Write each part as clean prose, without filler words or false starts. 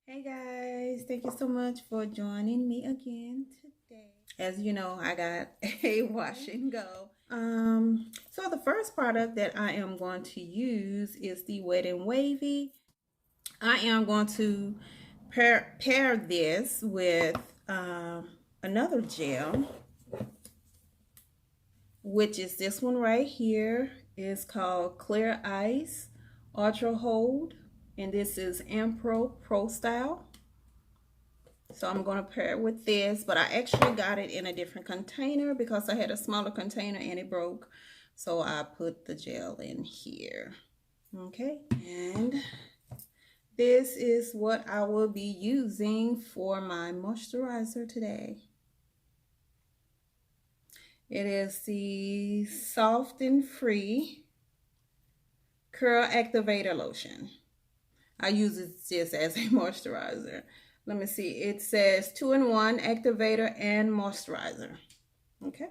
Hey guys, thank you so much for joining me again today. As you know, I got a wash and go. So the first product that I am going to use is the Wet and Wavy. I am going to pair this with another gel, which is this one right here. It's called Clear Ice Ultra Hold, and this is Ampro Pro Style. So I'm going to pair it with this, but I actually got it in a different container because I had a smaller container and it broke. So I put the gel in here. Okay, and this is what I will be using for my moisturizer today. It is the Soft and Free Curl Activator Lotion. I use this as a moisturizer. Let me see. It says 2-in-1 activator and moisturizer. Okay.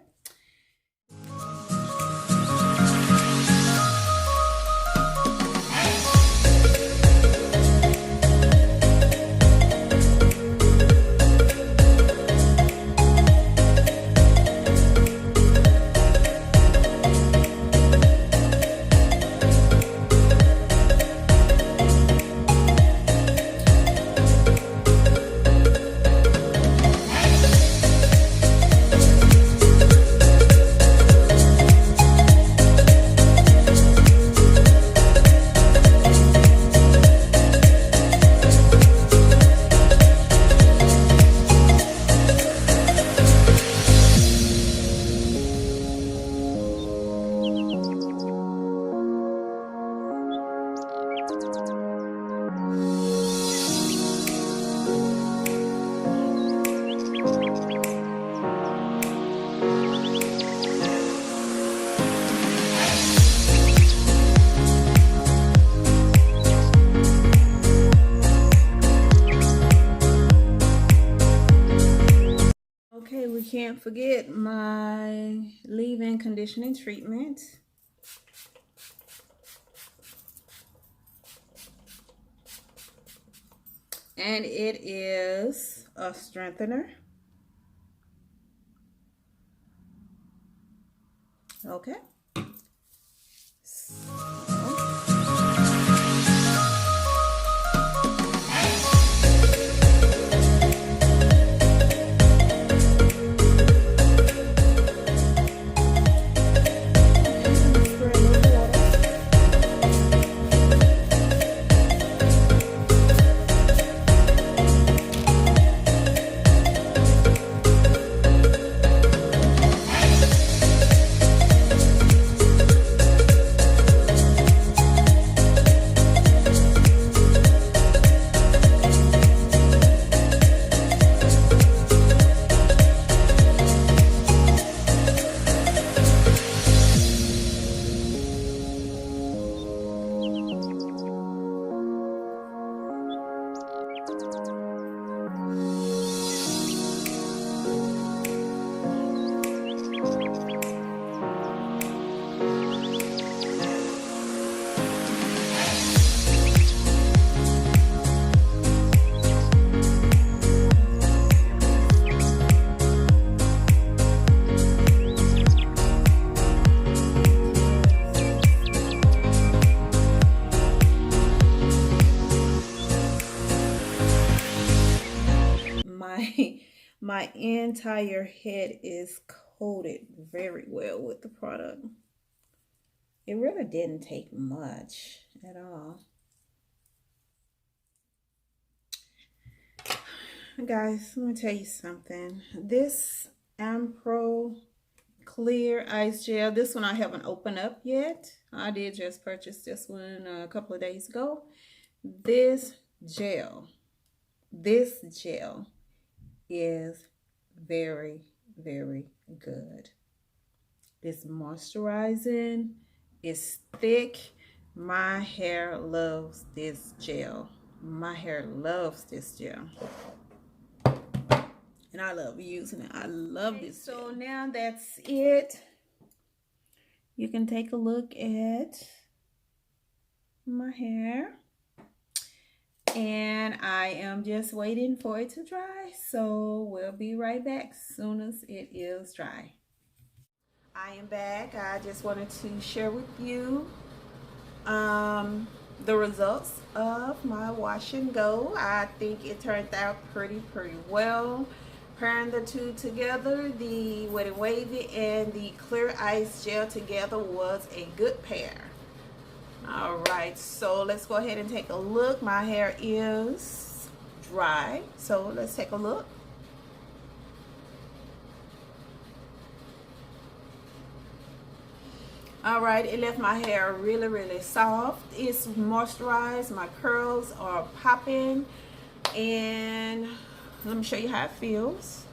Okay, we can't forget my leave-in conditioning treatment. And it is a strengthener. Okay. My entire head is coated very well with the product. It really didn't take much at all. Guys, let me tell you something. This Ampro Clear Ice Gel, this one I haven't opened up yet. I did just purchase this one a couple of days ago. This gel is very, very good. It's moisturizing. It's thick. My hair loves this gel. My hair loves this gel. And I love using it. I love this gel. So now that's it. You can take a look at my hair. and I am just waiting for it to dry. So we'll be right back as soon as it is dry. I am back. I just wanted to share with you the results of my wash and go. I think it turned out pretty well. Pairing the two together, the Wet n Wavy and the Clear Ice gel together was a good pair. All right, so let's go ahead and take a look. My hair is dry, so let's take a look. All right, it left my hair really soft. It's moisturized. My curls are popping, and let me show you how it feels.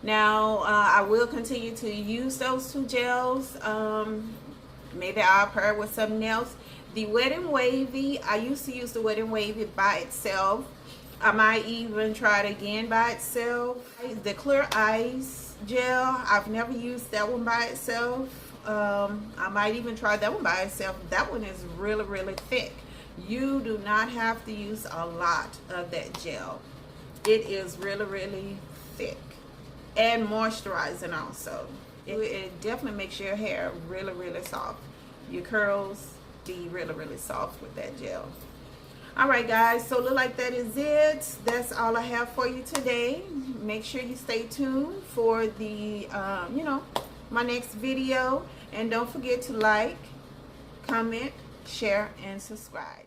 Now, I will continue to use those two gels. Maybe I'll pair it with something else. The Wet n Wavy, I used to use the Wet n Wavy by itself. I might even try it again by itself. The Clear Ice gel, I've never used that one by itself. I might even try that one by itself. That one is really thick. You do not have to use a lot of that gel. It is really thick. And moisturizing also. It definitely makes your hair really soft. Your curls be really soft with that gel. Alright guys, so look like that is it. That's all I have for you today. Make sure you stay tuned for the my next video, and don't forget to like, comment, share, and subscribe.